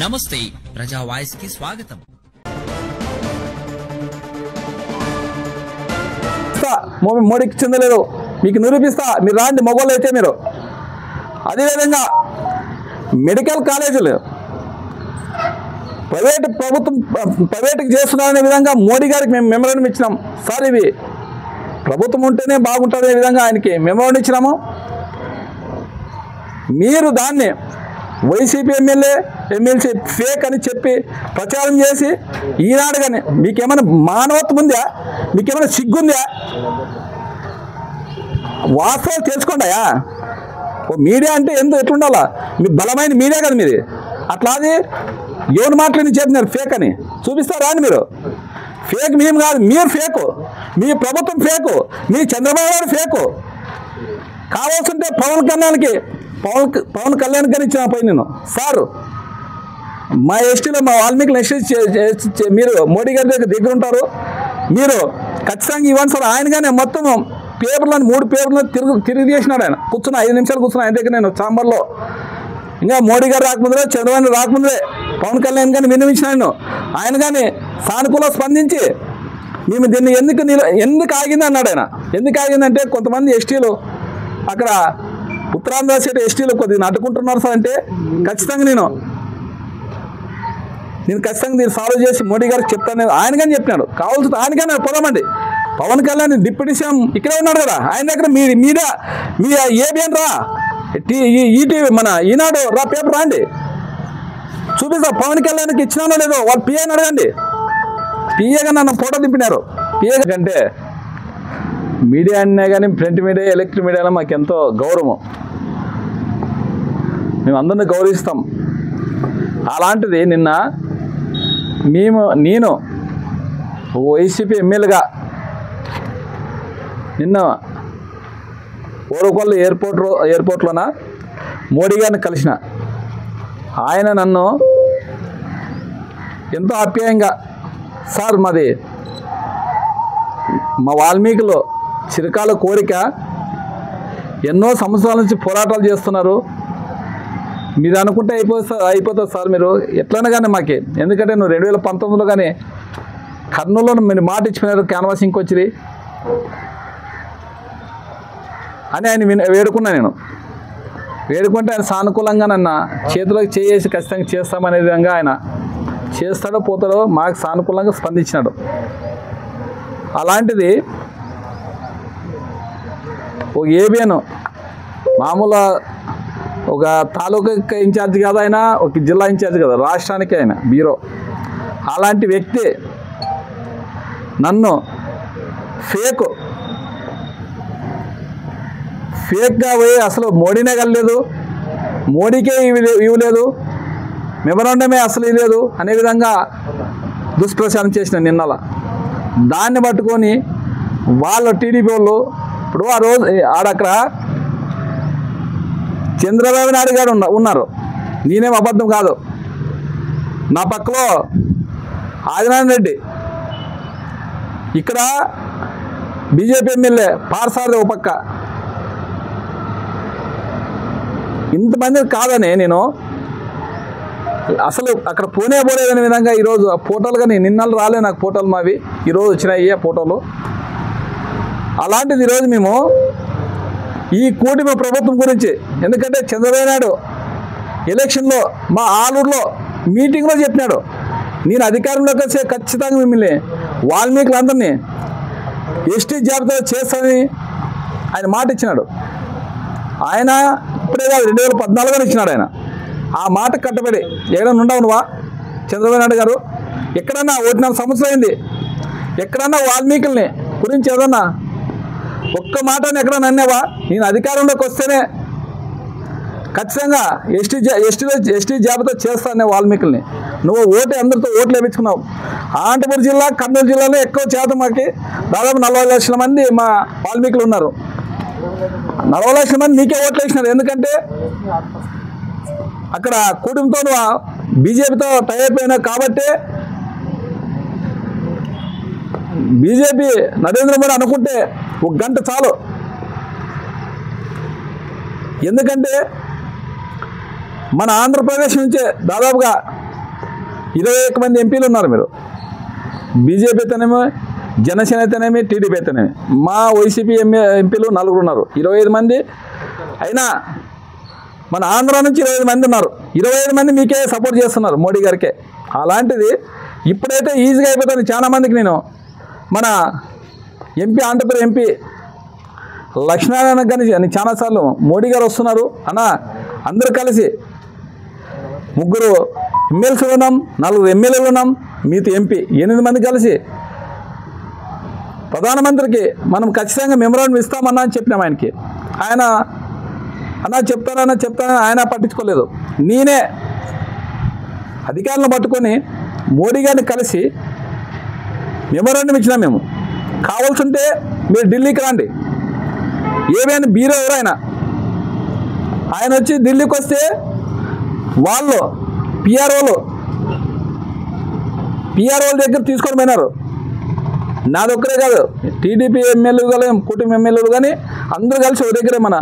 నమస్తే ప్రజా వాయిస్ కి స్వాగతం. మోడీకి చెందలేదు మీకు నిరూపిస్తా, మీరు రాండి మొగోళ్ళు అయితే మీరు. అదేవిధంగా మెడికల్ కాలేజీలు ప్రైవేట్కి చేస్తున్నారనే విధంగా మోడీ గారికి మేము మెమోరాండం ఇచ్చినాం. సార్ ఇవి ప్రభుత్వం ఉంటేనే బాగుంటుంది అనే విధంగా ఆయనకి మెమోరాండం ఇచ్చినాము. మీరు దాన్ని వైసీపీ ఎమ్మెల్సీ ఫేక్ అని చెప్పి ప్రచారం చేసి ఈనాడు కానీ మీకేమైనా మానవత్వం ఉందా? మీకేమైనా సిగ్గుందా? వాస్తవాలు తెలుసుకోండియా. ఓ మీడియా అంటే ఎట్లుండాలా? మీ బలమైన మీడియా కదా మీది. అట్లా అది ఎవరు మాట్లాడి చెప్పినారు ఫేక్ అని చూపిస్తారా అని మీరు? ఫేక్ మేము కాదు, మీరు ఫేకు, మీ ప్రభుత్వం ఫేకు, మీ చంద్రబాబు గారు ఫేకు. కావాల్సింటే పవన్ కళ్యాణ్ గారు ఇచ్చిన పోయి నేను సార్ మా ఎస్టీలో మా వాల్మీకి ఎస్టీ మీరు మోడీ గారి దగ్గర ఉంటారు, మీరు ఖచ్చితంగా ఇవ్వండి సార్. ఆయనగానే మొత్తం పేపర్లను 3 పేపర్లను తిరిగి చేసినాడు. ఆయన కూర్చున్నా 5 నిమిషాలు కూర్చున్నా ఆయన దగ్గర నేను ఛాంబర్లో. ఇంకా మోడీ గారు రాకముందే, చంద్రబాబు రాకముందే పవన్ కళ్యాణ్ గారిని విన్నవించినాను. ఆయన కానీ సానుకూల స్పందించి మేము దీన్ని ఎందుకు ఆగింది అన్నాడు. ఆయన ఎందుకు ఆగిందంటే కొంతమంది ఎస్టీలు అక్కడ ఉత్తరాంధ్ర స్టేట్ ఎస్టీలు కొద్దిగా అడ్డుకుంటున్నారు సార్ అంటే ఖచ్చితంగా నేను ఖచ్చితంగా దీన్ని సాల్వ్ చేసి మోడీ గారికి చెప్తాను ఆయన కానీ చెప్పినాడు. కావాల్సి ఆయన కానీ పోదామండి. పవన్ కళ్యాణ్ డిప్యూటీ సీఎం ఇక్కడే ఉన్నాడు కదా, ఆయన దగ్గర మీ ఏబిఎన్ రా, ఈటీవీ మన ఈనాడు రా పేపర్ రాండి చూపిస్తా. పవన్ కళ్యాణ్కి ఇచ్చినానో లేదో వాళ్ళు పిఏని అడగండి. పిఏగా నన్ను ఫోటో దింపినారు. పిఏ కంటే మీడియా అన్నా కానీ ప్రింట్ మీడియా, ఎలక్ట్రిక్ మీడియాలో మాకు ఎంతో గౌరవం, మేము అందరినీ గౌరవిస్తాం. అలాంటిది నిన్న నేను వైసీపీ ఎమ్మెల్యేగా నిన్న ఓరుకొల్లు ఎయిర్పోర్ట్లోన మోడీ గారిని కలిసిన. ఆయన నన్ను ఎంతో ఆప్యాయంగా, సార్ మాది మా వాల్మీకిలో చిరకాల కోరిక, ఎన్నో సంవత్సరాల నుంచి పోరాటాలు చేస్తున్నారు, మీరు అనుకుంటే అయిపోతుంది సార్, మీరు ఎట్లయినా కానీ మాకి, ఎందుకంటే నువ్వు 2019లో కానీ కర్నూలులో మీరు మాట ఇచ్చిపోయినారు క్యాన్వాసింగ్కి వచ్చి అని ఆయన వేడుకున్నా. నేను వేడుకుంటే ఆయన సానుకూలంగా నన్ను చేతిలోకి చేసి ఖచ్చితంగా చేస్తామనే విధంగా ఆయన చేస్తాడో పోతాడో మాకు సానుకూలంగా స్పందించినాడు. అలాంటిది ఒక ఏబిఎన్ మామూలు ఒక తాలూకా ఇన్ఛార్జ్ కాదు, ఆయన ఒక జిల్లా ఇన్ఛార్జ్ కదా, రాష్ట్రానికి ఆయన బ్యూరో. అలాంటి వ్యక్తి నన్ను ఫేక్గా పోయి అసలు మోడీనే కలలేదు, మోడీకే ఇవ్వలేదు, మెమరాండమే అసలు ఇవ్వలేదు అనే విధంగా దుష్ప్రచారం చేసిన నిన్నలా. దాన్ని పట్టుకొని వాళ్ళ టీడీపీ వాళ్ళు ఇప్పుడు ఆ రోజు ఆడక్కడ చంద్రబాబు నాయుడు గారు ఉన్నారు, నేనేం అబద్ధం కాదు. నా పక్కలో ఆదినారాయణ రెడ్డి, ఇక్కడ బీజేపీ ఎమ్మెల్యే పార్సారథి ఒక పక్క. ఇంతమంది కాదని నేను అసలు అక్కడ పోలేదనే విధంగా ఈరోజు ఆ ఫోటోలు కానీ నిన్నలు రాలే నాకు ఫోటోలు, మావి ఈరోజు వచ్చినాయి ఆ ఫోటోలు. అలాంటిది ఈరోజు మేము ఈ కూటమి ప్రభుత్వం గురించి, ఎందుకంటే చంద్రబాబు నాయుడు ఎలక్షన్లో మా ఆలూరులో మీటింగ్లో చెప్పినాడు, నేను అధికారంలోకి వస్తే ఖచ్చితంగా మిమ్మల్ని వాల్మీకులందరినీ ఎస్టీ జాబితాలో చేస్తానని ఆయన మాట ఇచ్చినాడు. ఆయన ఇప్పుడే కాదు 2014లో ఇచ్చినాడు ఆయన. ఆ మాట కట్టబడి ఎక్కడన్నా ఉండవు నువ్వా చంద్రబాబు నాయుడు గారు? ఎక్కడన్నా 1.5 సంవత్సరం అయింది, ఎక్కడన్నా వాల్మీకుల్ని గురించి ఏదన్నా ఒక్క మాటని ఎక్కడన్నా అన్నావా? నేను అధికారంలోకి వస్తేనే ఖచ్చితంగా ఎస్టీ జాబితా చేస్తానే వాల్మీకుల్ని. నువ్వు అందరితో ఓట్లు వేయించుకున్నావు. అనంతపురం జిల్లా, కర్నూలు జిల్లాలో ఎక్కువ శాతం మాకి దాదాపు 40 లక్షల మంది మా వాల్మీకులు ఉన్నారు. 40 లక్షల మంది నీకే ఓట్లు వేసినారు. ఎందుకంటే అక్కడ కూటమితో నువ్వు బీజేపీతో టై అయిపోయినావు కాబట్టి బీజేపీ నరేంద్ర మోడీ అనుకుంటే 1 గంట చాలు. ఎందుకంటే మన ఆంధ్రప్రదేశ్ నుంచే దాదాపుగా 21 మంది ఎంపీలు ఉన్నారు. మీరు బీజేపీ అయితేనేమో, జనసేన అయితేనేమి, టీడీపీ అయితేనేమి. మా వైసీపీ ఎంపీలు 4 ఉన్నారు. 25 మంది అయినా మన ఆంధ్ర నుంచి 25 మంది ఉన్నారు. 25 మంది మీకే సపోర్ట్ చేస్తున్నారు, మోడీ గారికే. అలాంటిది ఇప్పుడైతే ఈజీగా అయిపోతుంది చాలా మందికి. నేను మన ఎంపీ, ఆంధ్రప్రదేశ్ ఎంపీ లక్ష్మీనారాయణ కానీ చాలాసార్లు మోడీ గారు వస్తున్నారు అన్న, అందరూ కలిసి 3 ఎమ్మెల్సీలు ఉన్నాం, 4 ఎమ్మెల్యేలు ఉన్నాం, మీతో ఎంపీ 8 మంది కలిసి ప్రధానమంత్రికి మనం ఖచ్చితంగా మెమోరాండం ఇస్తామన్నా అని చెప్పినాం ఆయనకి. ఆయన అన్నా చెప్తానన్నా ఆయన పట్టించుకోలేదు. నేనే అధికారులను పట్టుకొని మోడీ గారిని కలిసి మెమోరాండం ఇచ్చినా. మేము కావాల్సి ఉంటే మీరు ఢిల్లీకి రండి, ఏమైనా బీరో ఎవరైనా ఆయన వచ్చి ఢిల్లీకి వస్తే వాళ్ళు పిఆర్ఓల దగ్గర తీసుకొని పోయినారు. నాదొక్కరే కాదు, టీడీపీ ఎమ్మెల్యేలు కానీ, కూటమి ఎమ్మెల్యేలు కానీ అందరూ కలిసి ఒక దగ్గరే మన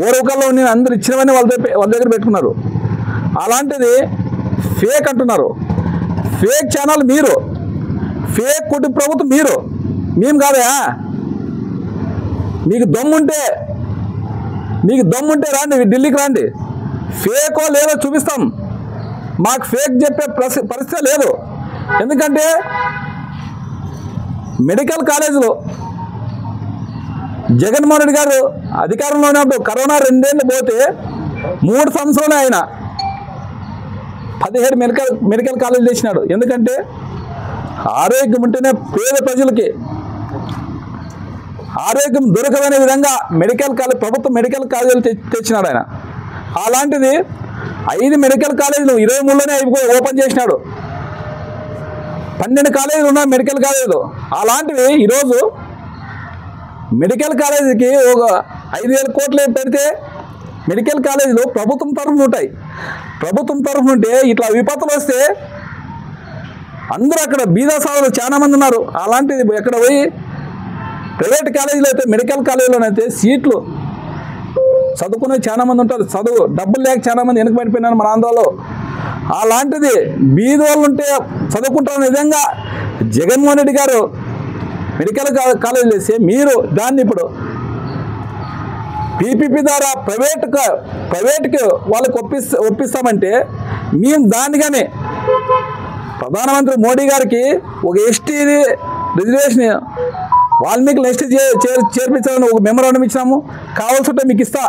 ఓరవకల్లో నేను అందరు ఇచ్చినవన్నీ వాళ్ళ దగ్గర పెట్టుకున్నారు. అలాంటిది ఫేక్ అంటున్నారు. ఫేక్ ఛానల్ మీరు, ఫేక్ కూటమి ప్రభుత్వం మీరు, మేము కాదా? మీకు దమ్ముంటే రండి, ఢిల్లీకి రండి. ఫేకో లేదో చూపిస్తాం. మాకు ఫేక్ చెప్పే పరిస్థితి లేదు. ఎందుకంటే మెడికల్ కాలేజీలో జగన్మోహన్ రెడ్డి గారు అధికారంలో ఉన్నప్పుడు కరోనా 2 ఏళ్ళు పోతే 3 సంవత్సరాలే ఆయన 17 మెడికల్ కాలేజీలు తెచ్చినాడు. ఎందుకంటే ఆరోగ్యం ఉంటేనే పేద ప్రజలకి ఆరోగ్యం దొరకదనే విధంగా ప్రభుత్వ మెడికల్ కాలేజీలు తెచ్చినాడు ఆయన. అలాంటిది 5 మెడికల్ కాలేజీలు 23లోనే ఓపెన్ చేసినాడు. 12 కాలేజీలు ఉన్నాయి మెడికల్ కాలేజీలు. అలాంటివి ఈరోజు మెడికల్ కాలేజీకి ఒక 5,000 కోట్లు పెడితే మెడికల్ కాలేజీలు ప్రభుత్వం తరఫున ఉంటాయి. ప్రభుత్వం తరఫున ఉంటే ఇట్లా విపత్తులు వస్తే అందరూ అక్కడ బీద సాధులు చాలా మంది ఉన్నారు. అలాంటిది ఎక్కడ పోయి ప్రైవేట్ కాలేజీలో అయితే, మెడికల్ కాలేజీలోనైతే సీట్లు చదువుకునే చాలా మంది ఉంటారు. డబ్బులు లేక చాలా మంది వెనకబడిపోయినారు మన ఆంధ్రలో. అలాంటిది బీద వాళ్ళు ఉంటే చదువుకుంటారనే విధంగా జగన్మోహన్ రెడ్డి గారు మెడికల్ కాలేజీలు వేస్తే మీరు దాన్ని ఇప్పుడు పీపీపీ ద్వారా ప్రైవేట్కి వాళ్ళకి ఒప్పిస్తామంటే మేము దానిగానే ప్రధానమంత్రి మోడీ గారికి ఒక ఎస్టీ రిజర్వేషన్ వాల్మీకి నెక్స్ట్ చేర్పించాలని ఒక మెమోరాండం ఇచ్చినాము. కావాల్సి ఉంటే మీకు ఇస్తా,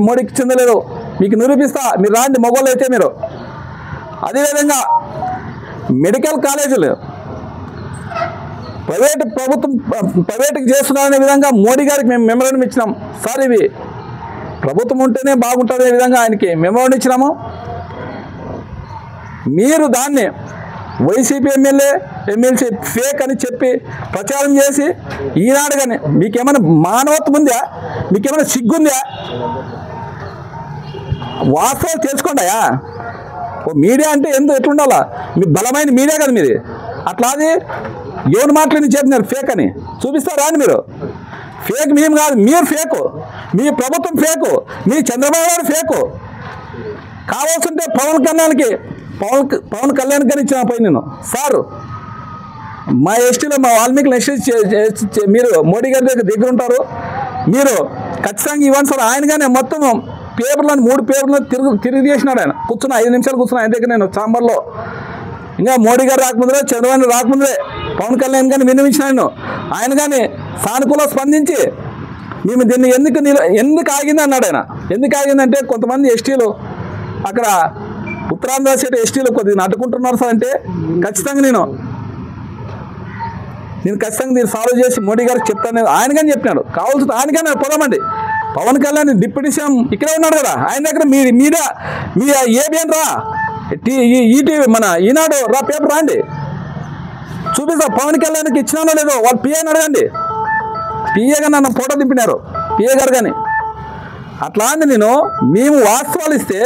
మోడీకి చెందలేదు మీకు నిరూపిస్తా, మీరు రాండి మగవాళ్ళు అయితే మీరు. అదేవిధంగా మెడికల్ కాలేజీలు ప్రైవేట్కి చేస్తున్నారనే విధంగా మోడీ గారికి మేము మెమోరాండం ఇచ్చినాం. సార్ ఇవి ప్రభుత్వం ఉంటేనే బాగుంటుందనే విధంగా ఆయనకి మెమోరాండం ఇచ్చినాము. మీరు దాన్ని వైసీపీ ఎమ్మెల్సీ ఫేక్ అని చెప్పి ప్రచారం చేసి ఈనాడు కానీ మీకేమైనా మానవత్వం ఉందా? మీకేమైనా సిగ్గుందా? వాస్తవాలు తెలుసుకోండియా. ఓ మీడియా అంటే ఎట్లుండాలా? మీ బలమైన మీడియా కదా మీది. అట్లా అది ఎవరు మాట్లాడి చెప్పినారు ఫేక్ అని చూపిస్తారా అని? మీరు ఫేక్ మేము కాదు, మీరు ఫేకు, మీ ప్రభుత్వం ఫేకు, మీ చంద్రబాబు గారు ఫేకు. కావాల్సి ఉంటే పవన్ కళ్యాణ్ గారు ఇచ్చిన పోయి నేను సార్ మా ఎస్టీలో మా వాల్మీకి నెక్స్ట్ మీరు మోడీ గారి దగ్గర ఉంటారు, మీరు ఖచ్చితంగా ఇవ్వండి సార్. ఆయనగానే మొత్తం పేపర్లను 3 పేపర్లను తిరిగి చేసినాడు. ఆయన 5 నిమిషాలు కూర్చున్నా ఆయన దగ్గర నేను చాంబర్లో. ఇంకా మోడీ గారు రాకముందే, చంద్రబాబు రాకముందే పవన్ కళ్యాణ్ గారిని విన్నవించినాను. ఆయన కానీ సానుకూల స్పందించి మేము దీన్ని ఎందుకు ఆగింది అన్నాడు ఆయన. ఎందుకు ఆగిందంటే కొంతమంది ఎస్టీలు అక్కడ ఉత్తరాంధ్ర స్టేట్ ఎస్టీలు కొద్దిగా అడ్డుకుంటున్నారు సార్ అంటే ఖచ్చితంగా నేను ఖచ్చితంగా దీన్ని సాల్వ్ చేసి మోడీ గారికి చెప్తాను ఆయన కానీ చెప్పినాడు. కావాల్సి ఆయనగానే పోదామండి. పవన్ కళ్యాణ్ డిప్యూటీ సీఎం ఇక్కడే ఉన్నాడు కదా, ఆయన దగ్గర మీ ఏబిఎన్ రా, ఈటీవీ మన ఈనాడు రా, పేపర్ రాండి చూపిస్తా. పవన్ కళ్యాణ్కి ఇచ్చినానో లేదో వాళ్ళు పిఏని అడగండి. పిఏ గారు నన్ను ఫోటో దింపినారు, పిఏ గారు కానీ. అట్లా అని మేము వాస్తవాలు ఇస్తే,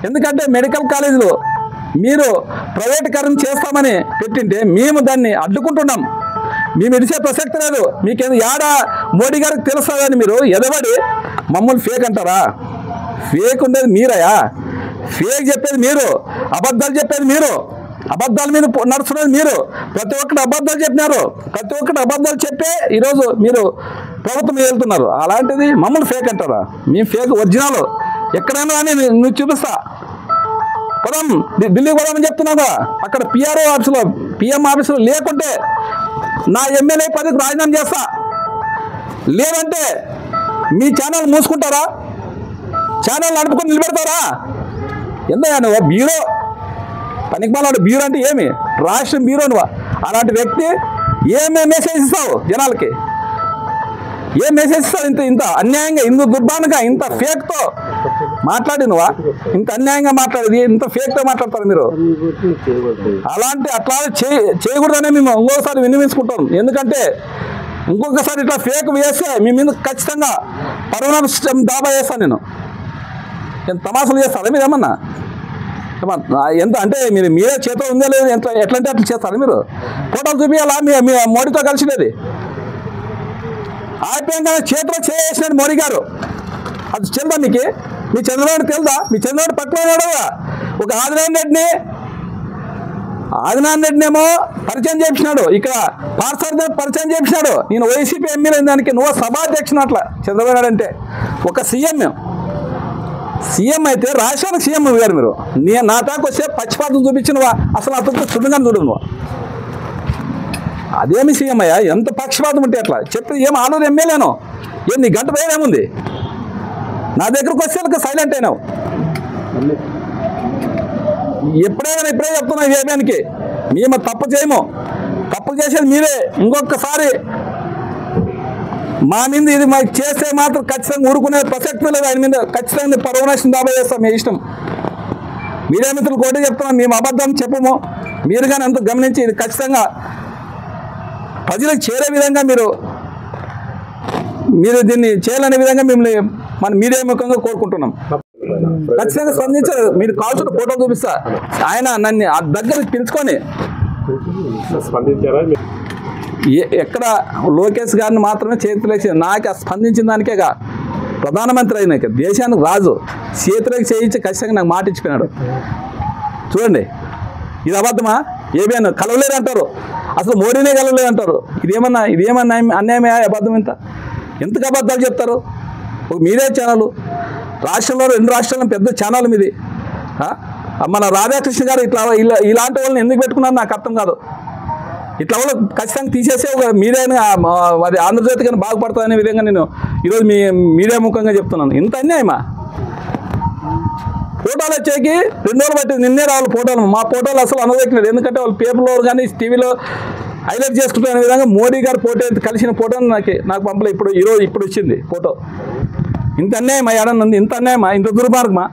ఎందుకంటే మెడికల్ కాలేజీలో మీరు ప్రైవేటీకరణ చేస్తామని పెట్టింటే మేము దాన్ని అడ్డుకుంటున్నాం. మేము ఇడిచే ప్రసక్తి లేదు. మీకేదో యాడా మోడీ గారికి తెలుస్తుందని మీరు ఎదబడి మమ్మల్ని ఫేక్ అంటారా? ఫేక్ ఉండేది మీరయా, ఫేక్ చెప్పేది మీరు, అబద్ధాలు చెప్పేది మీరు. అబద్ధాల మీద నడుస్తున్నది మీరు. ప్రతి ఒక్కటి అబద్ధాలు చెప్పినారు. ప్రతి ఒక్కటి అబద్ధాలు చెప్పే ఈరోజు మీరు ప్రభుత్వం వెళ్తున్నారు. అలాంటిది మమ్మల్ని ఫేక్ అంటారా? మేము ఫేక్, ఒరిజినల్ ఎక్కడైనా కానీ నువ్వు చూపిస్తా. పదం ఢిల్లీ పోదామని చెప్తున్నావు కదా, అక్కడ పిఆర్ఓ ఆఫీసులో పిఎం ఆఫీసులో లేకుంటే నా ఎమ్మెల్యే పదవికి రాజీనామా చేస్తా. లేదంటే మీ ఛానల్ మూసుకుంటారా? ఛానల్ నడుపుకొని నిలబెడతారా? ఎందుకయ్యా నువ్వు బ్యూరో పనికిమాలాడు? బ్యూరో అంటే ఏమి? రాష్ట్రం బ్యూరో నువ్వు. అలాంటి వ్యక్తి ఏమే మెసేజ్ ఇస్తావు జనాలకి? ఏం మెసేజ్ ఇస్తావు? ఇంత అన్యాయంగా, ఇంత దుర్భానంగా, ఇంత ఫేక్తో మాట్లాడి నువ్వా? ఇంత అన్యాయంగా మాట్లాడేది, ఇంత ఫేక్తో మాట్లాడతారు మీరు. అట్లా చేయకూడదనే మేము ఇంకొకసారి వినిపించుకుంటాం. ఎందుకంటే ఇంకొకసారి ఇట్లా ఫేక్ వేస్తే మీ మీద ఖచ్చితంగా పర్వనామ దాబా చేస్తాను నేను. ఎంత తమాషాలు చేస్తారా మీరు? ఏమన్నా ఎంత అంటే మీరే చేతిలో ఉందే లేదు, ఎట్లంటే అట్లా చేస్తారా మీరు? ఫోటోలు చూపించాలా మీ మోడీతో కలిసినది? ఆప్యాయంగా చేతిలో చేసినాడు మోడీ గారు. అది తెలుదా మీకు? మీ చంద్రబాబు తెలుదా? మీ చంద్రబాబు పక్కన ఒక ఆదినారాయణ రెడ్డిని ఏమో పరిచయం చేయించినాడు, ఇక్కడ పార్సార్థ పరిచయం చేయించినాడు. నేను వైసీపీ ఎమ్మెల్యే దానికి నువ్వు సభాధ్యక్షుడు. అట్లా చంద్రబాబు నాయుడు అంటే ఒక సీఎం అయితే రాష్ట్రానికి సీఎం గారు మీరు. నా తాకు వస్తే పచ్చిపాతం చూపించినవా? అసలు అతనితో చుడుగా చూడు నువ్వు. అదేమి సీఎం అయ్యా? ఎంత పక్షపాతం ఉంటే అట్లా చెప్పి ఏం ఆల్రెడీ ఎమ్మెల్యేను ఏం నీ గంట ఏముంది? నా దగ్గరకు వస్తే సైలెంట్ అయినావు. ఇప్పుడే చెప్తున్నా ఏమేనికి మేము తప్పు చేయము. తప్పు చేసేది మీరే. ఇంకొకసారి మా మీద ఇది మాకు చేస్తే మాత్రం ఖచ్చితంగా ఊరుకునే ప్రసక్తి లేదు. ఆయన మీద ఖచ్చితంగా పర్వనాశం దాబా చేస్తాం. మీ ఇష్టం. మీడియా మిత్రులు కూడా చెప్తున్నాం, మేము అబద్ధం చెప్పము. మీరు కానీ అంత గమనించి ఇది ఖచ్చితంగా ప్రజలకు చేరే విధంగా మీరు దీన్ని చేయాలనే విధంగా మిమ్మల్ని మన మీడియా ముఖంగా కోరుకుంటున్నాం. ఖచ్చితంగా స్పందించారు. మీరు కావాల్సిన ఫోటో చూపిస్తా. ఆయన నన్ను ఆ దగ్గరికి పిలుచుకొని ఎక్కడ లోకేష్ గారిని మాత్రమే చేతులేసి నాకు స్పందించిన దానికేగా ప్రధానమంత్రి అయినా దేశానికి రాజు చేతులకు చేయించి ఖచ్చితంగా నాకు మాట ఇచ్చిపోయినాడు. చూడండి, ఇది అబద్ధమా? ఏమైనా కలవలేరు అంటారు, అసలు మోడీనే కలవలేదు అంటారు. ఇదేమన్నా అన్యాయమే? అబద్ధం ఎంతకు అబద్ధాలు చెప్తారు? ఒక మీడియా ఛానల్ రాష్ట్రంలో 2 రాష్ట్రాల్లో పెద్ద ఛానల్ మీది. మన రాధాకృష్ణ గారు ఇలాంటి వాళ్ళని ఎందుకు పెట్టుకున్నారు నాకు అర్థం కాదు. ఇట్లా వాళ్ళు ఖచ్చితంగా తీసేసే ఒక మీడియాని అది ఆంధ్రజ్యోతి కానీ బాగుపడుతుందనే విధంగా నేను ఈరోజు మీ మీడియా ముఖంగా చెప్తున్నాను. ఇంత అన్యాయమా? ఫోటోలు వచ్చేకి 2 రోజులు పట్టి నిన్నే రావాలి ఫోటోలు. మా ఫోటోలు అసలు అనుభవించలేదు. ఎందుకంటే వాళ్ళు పేపర్లో కానీ టీవీలో హైలైట్ చేసుకుంటున్న విధంగా మోడీ గారు ఫోటో కలిసిన ఫోటోని నాకు పంపలే. ఇప్పుడు వచ్చింది ఫోటో. ఇంత అన్యాయమా? ఏడన్నా ఇంత అన్యాయమా? ఇంత దుర్మార్గమా?